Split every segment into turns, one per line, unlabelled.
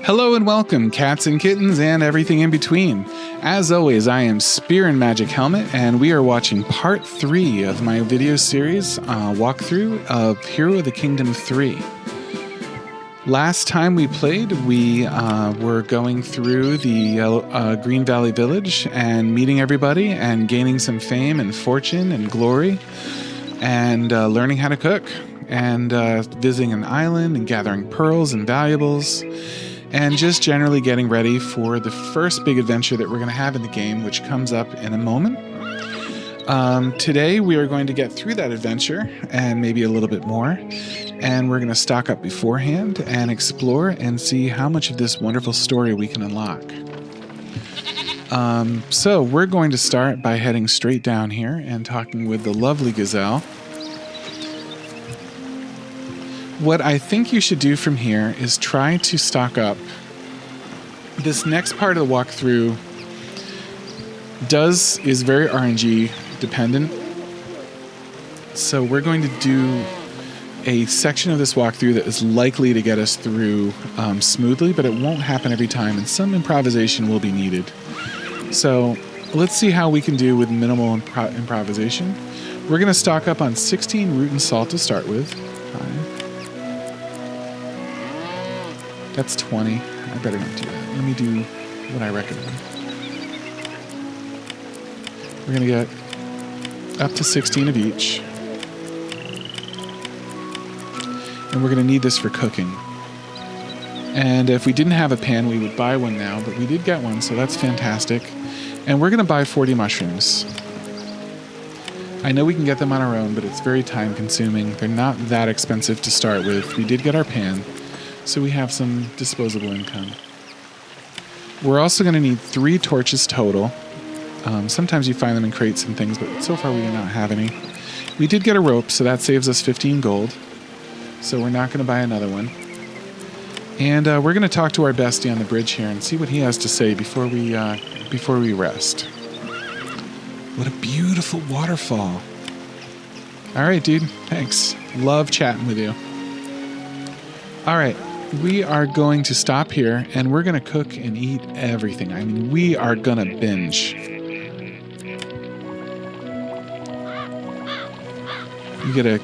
Hello and welcome, cats and kittens and everything in between. As always, I am Spear and Magic Helmet, and we are watching part 3 of my video series walkthrough of Hero of the Kingdom 3. Last time we played, we were going through the Green Valley Village and meeting everybody and gaining some fame and fortune and glory and learning how to cook and visiting an island and gathering pearls and valuables and just generally getting ready for the first big adventure that we're going to have in the game, which comes up in a moment. Today we are going to get through that adventure and maybe a little bit more, and we're going to stock up beforehand and explore and see how much of this wonderful story we can unlock. So we're going to start by heading straight down here and talking with the lovely gazelle. What I think you should do from here is try to stock up. This next part of the walkthrough is very RNG dependent. So we're going to do a section of this walkthrough that is likely to get us through smoothly, but it won't happen every time, and some improvisation will be needed. So let's see how we can do with minimal improvisation. We're going to stock up on 16 root and salt to start with. That's 20. I better not do that. Let me do what I recommend. We're going to get up to 16 of each. And we're going to need this for cooking. And if we didn't have a pan, we would buy one now, but we did get one, so that's fantastic. And we're going to buy 40 mushrooms. I know we can get them on our own, but it's very time consuming. They're not that expensive to start with. We did get our pan, so we have some disposable income. We're also going to need 3 torches total. Sometimes you find them in crates and things, but so far we do not have any. We did get a rope, so that saves us 15 gold. So we're not going to buy another one. And we're going to talk to our bestie on the bridge here and see what he has to say before we rest. What a beautiful waterfall. All right, dude. Thanks. Love chatting with you. All right. We are going to stop here, and we're going to cook and eat everything. I mean, we are going to binge. You get a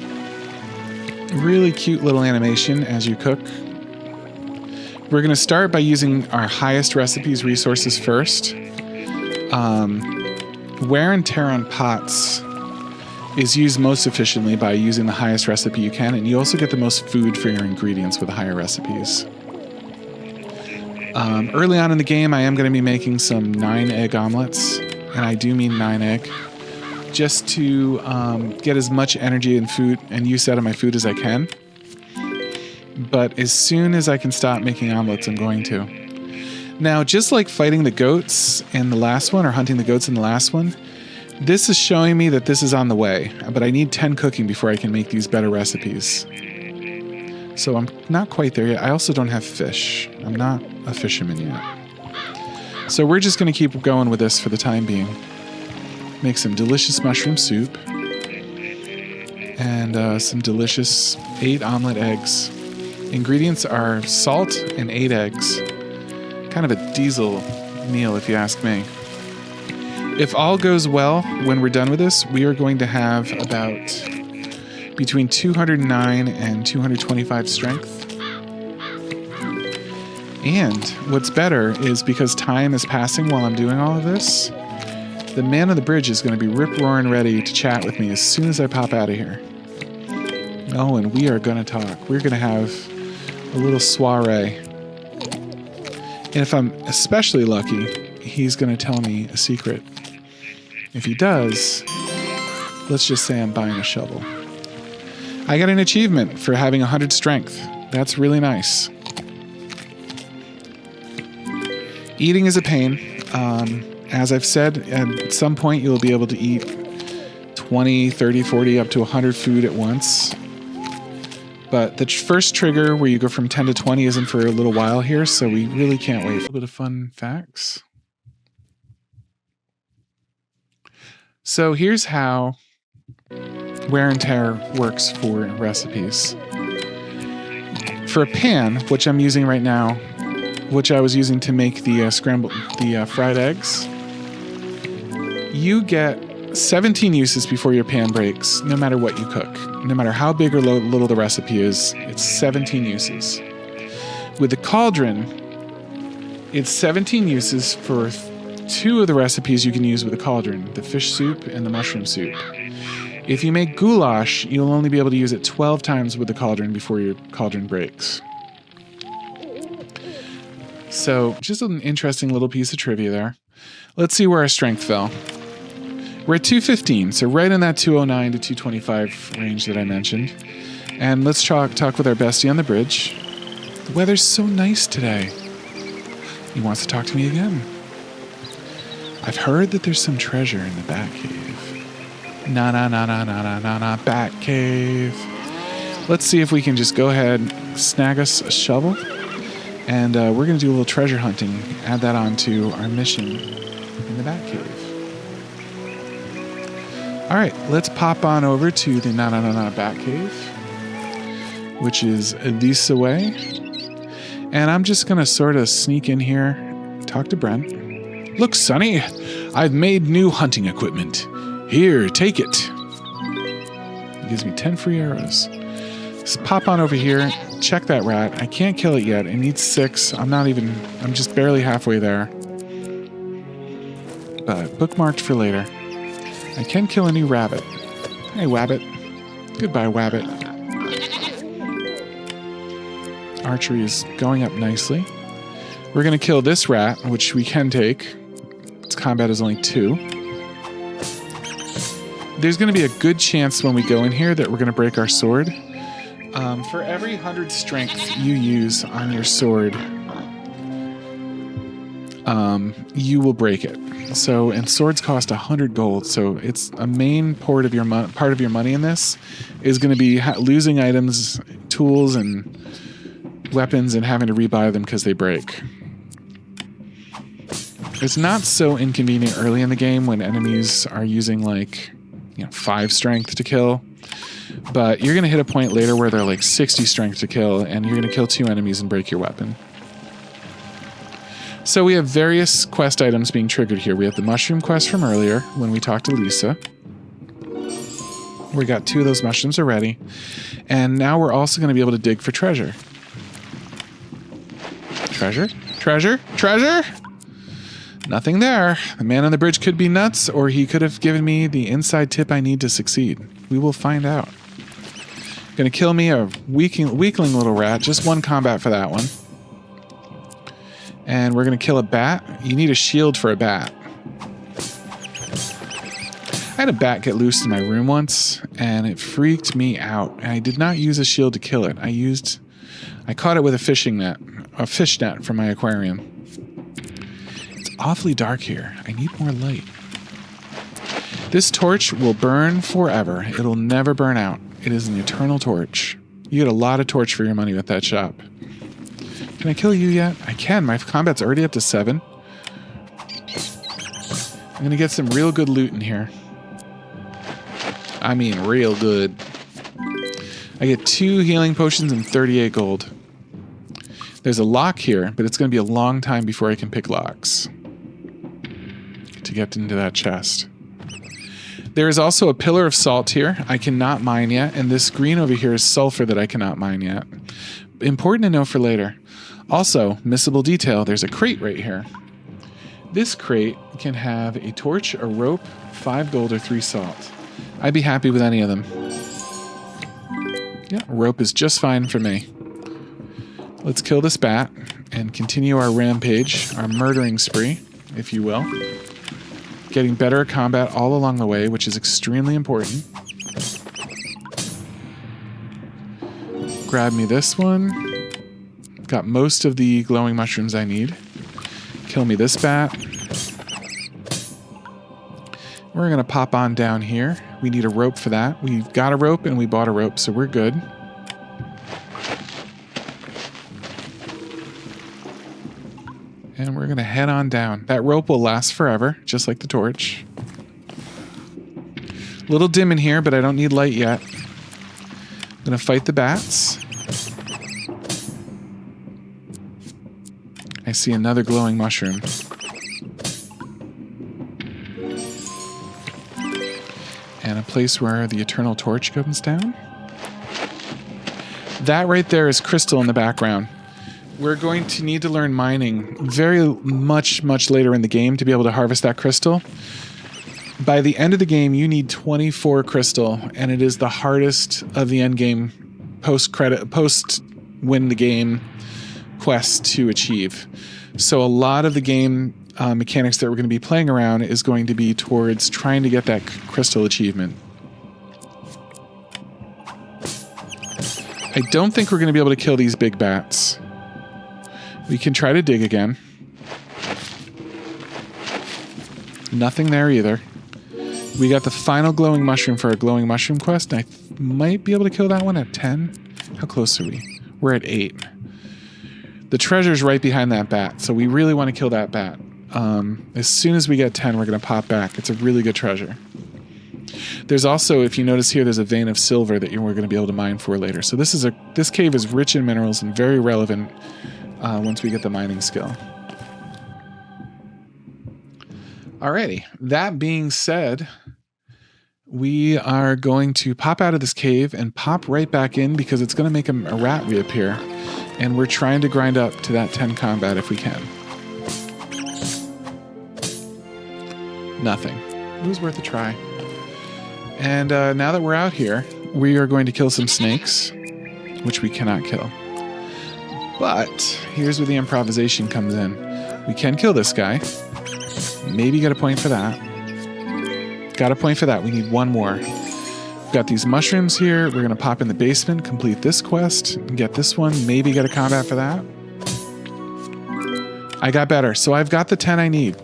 really cute little animation as you cook. We're going to start by using our highest recipes resources first. Wear and tear on pots is used most efficiently by using the highest recipe you can, and you also get the most food for your ingredients with the higher recipes. Early on in the game, I am going to be making some 9-egg omelets, and I do mean 9 egg, just to get as much energy and food and use out of my food as I can. But as soon as I can stop making omelets, I'm going to. Now, just like fighting the goats in the last one, or hunting the goats in the last one, this is showing me that this is on the way, but I need 10 cooking before I can make these better recipes. So I'm not quite there yet. I also don't have fish. I'm not a fisherman yet. So we're just going to keep going with this for the time being. Make some delicious mushroom soup. And some delicious 8 omelet eggs. Ingredients are salt and 8 eggs. Kind of a diesel meal, if you ask me. If all goes well, when we're done with this, we are going to have about between 209 and 225 strength. And what's better is because time is passing while I'm doing all of this, the man on the bridge is going to be rip-roaring ready to chat with me as soon as I pop out of here. Oh, and we are going to talk. We're going to have a little soiree. And if I'm especially lucky, he's going to tell me a secret. If he does, let's just say I'm buying a shovel. I got an achievement for having 100 strength. That's really nice. Eating is a pain. As I've said, at some point you'll be able to eat 20, 30, 40, up to 100 food at once. But the first trigger where you go from 10 to 20 isn't for a little while here, so we really can't wait. A little bit of fun facts. So here's how wear and tear works for recipes. For a pan, which I'm using right now, which I was using to make the fried eggs, you get 17 uses before your pan breaks, no matter what you cook. No matter how big or little the recipe is, it's 17 uses. With the cauldron, it's 17 uses for 2 of the recipes you can use with the cauldron, the fish soup and the mushroom soup. If you make goulash, you'll only be able to use it 12 times with the cauldron before your cauldron breaks. So, just an interesting little piece of trivia there. Let's see where our strength fell. We're at 215, so right in that 209 to 225 range that I mentioned. And let's talk with our bestie on the bridge. The weather's so nice today. He wants to talk to me again. I've heard that there's some treasure in the Bat Cave. Na Bat Cave. Let's see if we can just go ahead and snag us a shovel. And we're going to do a little treasure hunting. Add that onto our mission in the Bat Cave. All right, let's pop on over to the Bat Cave, which is this way. And I'm just going to sort of sneak in here, talk to Brent. Look, Sonny, I've made new hunting equipment. Here, take it. It gives me 10 free arrows. Just pop on over here, check that rat. I can't kill it yet. It needs 6. I'm just barely halfway there. But bookmarked for later. I can kill a new rabbit. Hey, Wabbit. Goodbye, Wabbit. Archery is going up nicely. We're going to kill this rat, which we can take. Its combat is only 2. There's going to be a good chance when we go in here that we're going to break our sword. For every 100 strength you use on your sword, you will break it. So, and swords cost 100 gold. So it's a main part of your money in this is going to be losing items, tools, and weapons, and having to rebuy them because they break. It's not so inconvenient early in the game when enemies are using 5 strength to kill. But you're going to hit a point later where they're 60 strength to kill, and you're going to kill 2 enemies and break your weapon. So we have various quest items being triggered here. We have the mushroom quest from earlier when we talked to Lisa. We got 2 of those mushrooms already. And now we're also going to be able to dig for treasure. Treasure? Treasure? Treasure? Nothing there. The man on the bridge could be nuts, or he could have given me the inside tip I need to succeed. We will find out. Gonna kill me a weakling little rat. Just 1 combat for that one. And we're gonna kill a bat. You need a shield for a bat. I had a bat get loose in my room once, and it freaked me out. And I did not use a shield to kill it. I caught it with a fish net from my aquarium. It's awfully dark here. I need more light. This torch will burn forever. It'll never burn out. It is an eternal torch. You get a lot of torch for your money with that shop. Can I kill you yet? I can. My combat's already up to 7. I'm going to get some real good loot in here. I mean real good. I get 2 healing potions and 38 gold. There's a lock here, but it's going to be a long time before I can pick locks to get into that chest. There is also a pillar of salt here. I cannot mine yet, and this green over here is sulfur that I cannot mine yet. Important to know for later. Also, missable detail, there's a crate right here. This crate can have a torch, a rope, 5 gold, or 3 salt. I'd be happy with any of them. Yeah, rope is just fine for me. Let's kill this bat and continue our rampage, our murdering spree, if you will. Getting better at combat all along the way, which is extremely important. Grab me this one. Got most of the glowing mushrooms I need. Kill me this bat. We're going to pop on down here. We need a rope for that. We've got a rope and we bought a rope, so we're good. And we're going to head on down. That rope will last forever, just like the torch. A little dim in here, but I don't need light yet. I'm going to fight the bats. see another glowing mushroom. And a place where the eternal torch comes down. That right there is crystal in the background. We're going to need to learn mining very much later in the game to be able to harvest that crystal. By the end of the game, you need 24 crystal, and it is the hardest of the end game post-win the game quest to achieve. So a lot of the game mechanics that we're going to be playing around is going to be towards trying to get that crystal achievement. I don't think we're going to be able to kill these big bats. We can try to dig again. Nothing there either. We got the final glowing mushroom for our glowing mushroom quest, and I might be able to kill that one at 10. How close are we? We're at 8. The treasure's right behind that bat, so we really want to kill that bat. As soon as we get 10, we're going to pop back. It's a really good treasure. There's also, if you notice here, there's a vein of silver that we're going to be able to mine for later. So this cave is rich in minerals and very relevant once we get the mining skill. Alrighty, that being said, we are going to pop out of this cave and pop right back in because it's going to make a rat reappear. And we're trying to grind up to that 10 combat if we can. Nothing. It was worth a try. And now that we're out here, we are going to kill some snakes, which we cannot kill. But here's where the improvisation comes in. We can kill this guy. Maybe get a point for that. Got a point for that. We need one more. We've got these mushrooms here. We're going to pop in the basement, complete this quest, and get this one. Maybe get a combat for that. I got better. So I've got the 10 I need.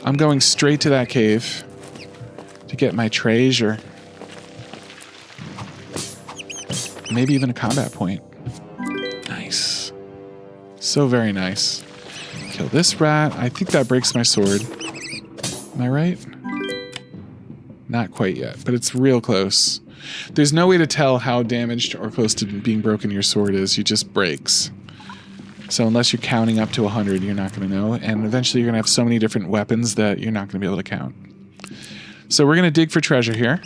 I'm going straight to that cave to get my treasure. Maybe even a combat point. Nice. So very nice. Kill this rat. I think that breaks my sword. Am I right? Not quite yet, but it's real close. There's no way to tell how damaged or close to being broken your sword is. You just breaks. So unless you're counting up to 100, you're not going to know. And eventually you're going to have so many different weapons that you're not going to be able to count. So we're going to dig for treasure here.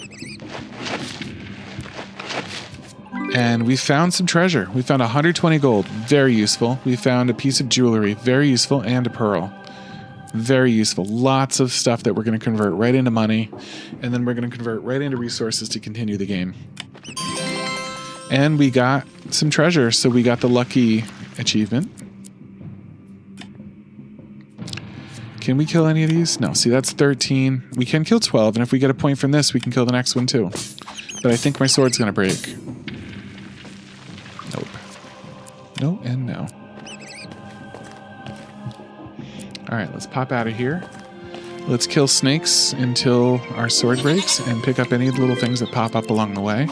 And we found some treasure. We found 120 gold. Very useful. We found a piece of jewelry. Very useful. And a pearl. Very useful. Lots of stuff that we're going to convert right into money. And then we're going to convert right into resources to continue the game. And we got some treasure. So we got the lucky achievement. Can we kill any of these? No. See, that's 13. We can kill 12. And if we get a point from this, we can kill the next one too. But I think my sword's going to break. Nope. No and no. Alright, let's pop out of here. Let's kill snakes until our sword breaks and pick up any little things that pop up along the way.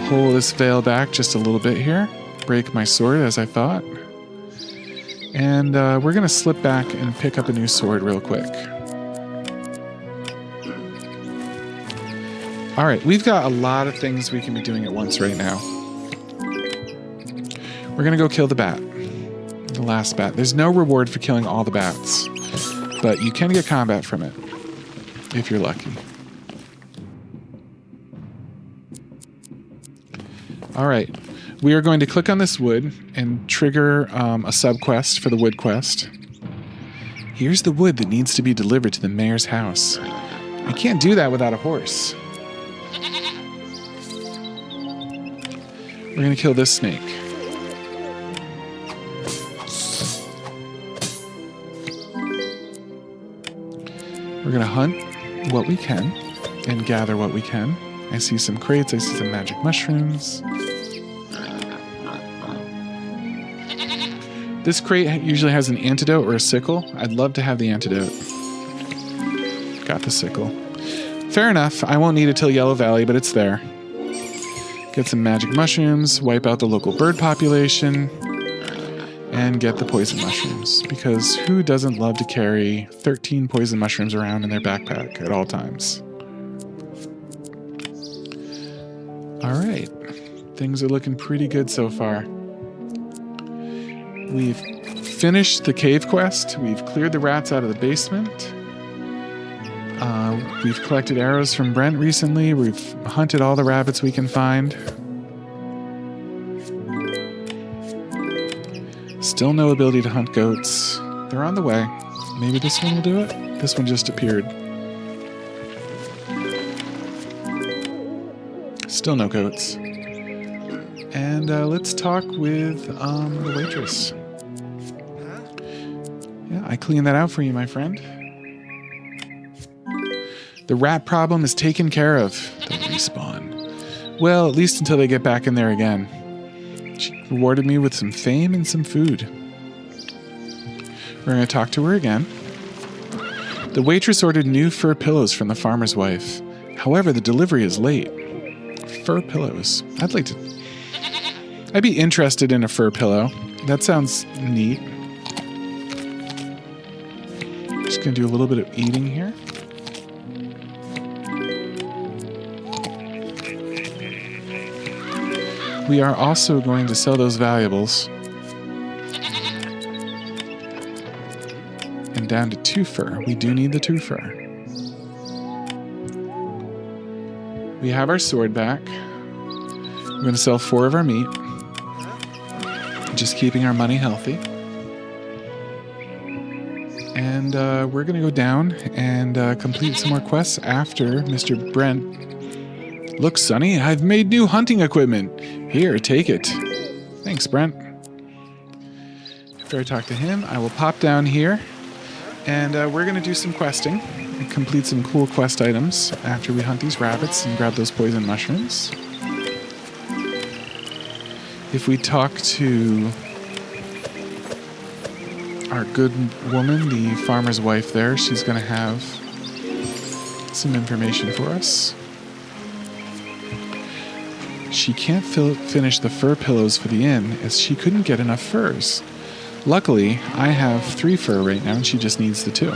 Pull this veil back just a little bit here. Break my sword as I thought. And we're going to slip back and pick up a new sword real quick. Alright, we've got a lot of things we can be doing at once right now. We're going to go kill the bat. The last bat. There's no reward for killing all the bats, but you can get combat from it if you're lucky. Alright, we are going to click on this wood and trigger a sub-quest for the wood quest. Here's the wood that needs to be delivered to the mayor's house. I can't do that without a horse. We're going to kill this snake. We're going to hunt what we can and gather what we can. I see some crates. I see some magic mushrooms. This crate usually has an antidote or a sickle. I'd love to have the antidote. Got the sickle. Fair enough. I won't need it till Yellow Valley, but it's there. Get some magic mushrooms, wipe out the local bird population, and get the poison mushrooms. Because who doesn't love to carry 13 poison mushrooms around in their backpack at all times? Alright. Things are looking pretty good so far. We've finished the cave quest. We've cleared the rats out of the basement. We've collected arrows from Brent recently. We've hunted all the rabbits we can find. Still no ability to hunt goats. They're on the way. Maybe this one will do it? This one just appeared. Still no goats. And let's talk with the waitress. Yeah, I cleaned that out for you, my friend. The rat problem is taken care of. They'll respawn. Well, at least until they get back in there again. She rewarded me with some fame and some food. We're going to talk to her again. The waitress ordered new fur pillows from the farmer's wife. However, the delivery is late. Fur pillows. I'd be interested in a fur pillow. That sounds neat. Just going to do a little bit of eating here. We are also going to sell those valuables. And down to 2 fur. We do need the 2 fur. We have our sword back. We're going to sell 4 of our meat. Just keeping our money healthy. And we're going to go down and complete some more quests after Mr. Brent. Look, Sonny, I've made new hunting equipment. Here, take it. Thanks, Brent. After I talk to him, I will pop down here. And we're going to do some questing and complete some cool quest items after we hunt these rabbits and grab those poison mushrooms. If we talk to our good woman, the farmer's wife there, she's going to have some information for us. She can't finish the fur pillows for the inn as she couldn't get enough furs. Luckily, I have 3 fur right now and she just needs the 2.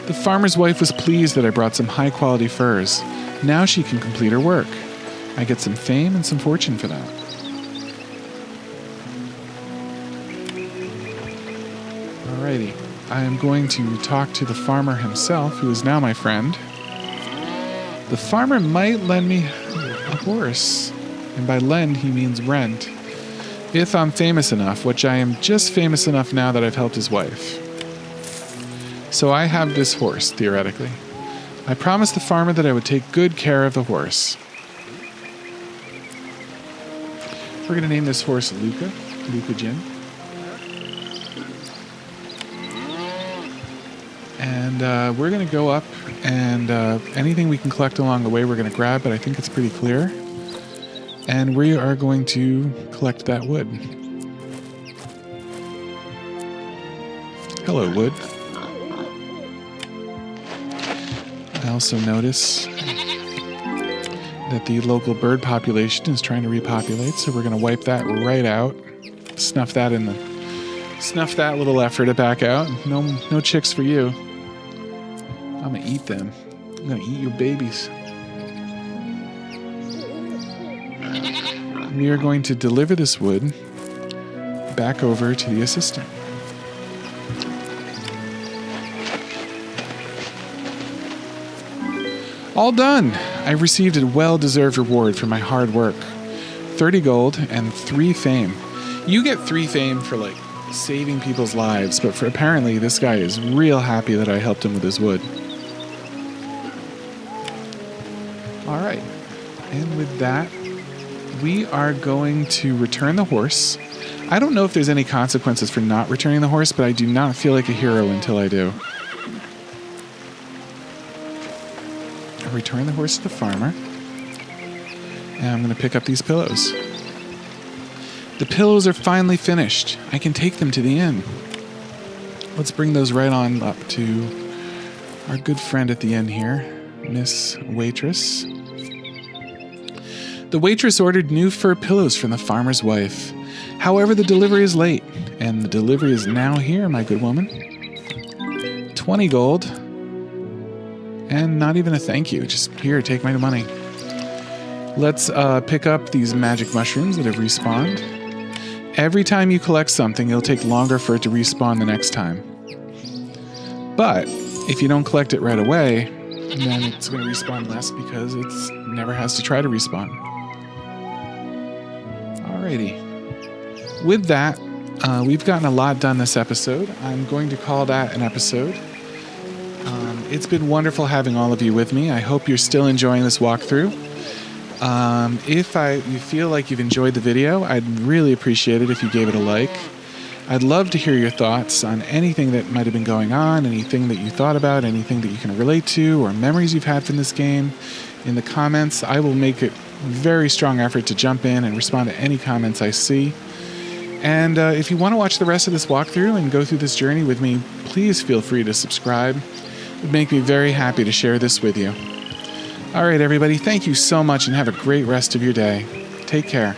The farmer's wife was pleased that I brought some high-quality furs. Now she can complete her work. I get some fame and some fortune for that. Alrighty. I am going to talk to the farmer himself, who is now my friend. The farmer might lend me a horse. And by lend, he means rent. If I'm famous enough, which I am just famous enough now that I've helped his wife. So I have this horse, theoretically. I promised the farmer that I would take good care of the horse. We're going to name this horse Luca. Luca Jin. And we're going to go up and anything we can collect along the way we're going to grab, but I think it's pretty clear. And we are going to collect that wood. Hello, wood. I also notice that the local bird population is trying to repopulate, so we're going to wipe that right out. Snuff that little effort back out. No chicks for you. I'm going to eat them. I'm going to eat your babies. We are going to deliver this wood back over to the assistant. All done! I received a well-deserved reward for my hard work. 30 gold and 3 fame. You get 3 fame for, saving people's lives, but for apparently this guy is real happy that I helped him with his wood. Alright. And with that, we are going to return the horse. I don't know if there's any consequences for not returning the horse, but I do not feel like a hero until I do. I return the horse to the farmer. And I'm going to pick up these pillows. The pillows are finally finished. I can take them to the inn. Let's bring those right on up to our good friend at the inn here, Miss Waitress. The waitress ordered new fur pillows from the farmer's wife. However, the delivery is late, and the delivery is now here, my good woman. 20 gold, and not even a thank you. Just here, take my money. Let's pick up these magic mushrooms that have respawned. Every time you collect something, it'll take longer for it to respawn the next time. But if you don't collect it right away, then it's going to respawn less because it never has to try to respawn. Alrighty. With that, we've gotten a lot done this episode. I'm going to call that an episode. It's been wonderful having all of you with me. I hope you're still enjoying this walkthrough. If you feel like you've enjoyed the video, I'd really appreciate it if you gave it a like. I'd love to hear your thoughts on anything that might have been going on, anything that you thought about, anything that you can relate to, or memories you've had from this game. In the comments, I will make a very strong effort to jump in and respond to any comments I see. And if you want to watch the rest of this walkthrough and go through this journey with me, please feel free to subscribe. It would make me very happy to share this with you. All right, everybody, thank you so much and have a great rest of your day. Take care.